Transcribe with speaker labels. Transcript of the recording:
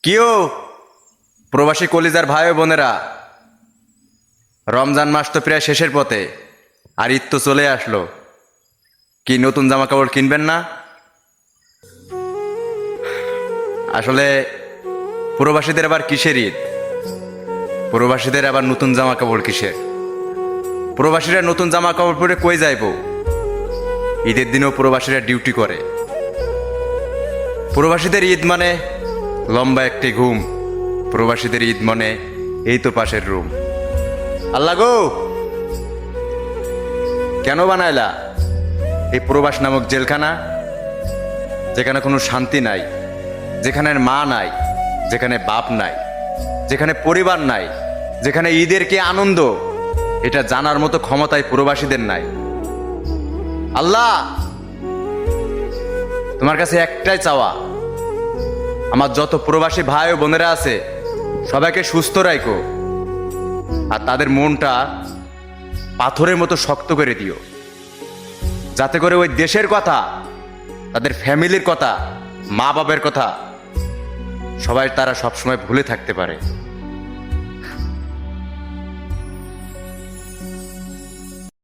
Speaker 1: কিও প্রবাসী কলিজার ভাই ও বোনেরা, রমজান মাস তো প্রায় শেষের পথে, আর ঈদ তো চলে আসলো। কি নতুন জামা কাপড় কিনবেন না? আসলে প্রবাসীদের আবার কিসের ঈদ? প্রবাসীদের আবার নতুন জামা কাপড় কিসের? প্রবাসীরা নতুন জামা কাপড় পরে কই যাইব? ঈদের দিনেও প্রবাসীরা ডিউটি করে। প্রবাসীদের ঈদ মানে লম্বা একটি ঘুম। প্রবাসীদের ঈদ মানে এই তো পাশের রুম। আল্লাহ গো, কেন বানাইলা এই প্রবাস নামক জেলখানা? যেখানে কোনো শান্তি নাই, যেখানে মা নাই, যেখানে বাপ নাই, যেখানে পরিবার নাই, যেখানে ঈদের কি আনন্দ এটা জানার মতো ক্ষমতায় প্রবাসীদের নাই। আল্লাহ, তোমার কাছে একটাই চাওয়া, আমার যত প্রবাসী ভাই ও বোনেরা আছে সবাইকে সুস্থ রাখো, আর তাদের মনটা পাথরের মতো শক্ত করে দিও, যাতে করে ওই দেশের কথা, তাদের ফ্যামিলির কথা, মা বাবার কথা সবাই তারা সবসময় ভুলে থাকতে পারে।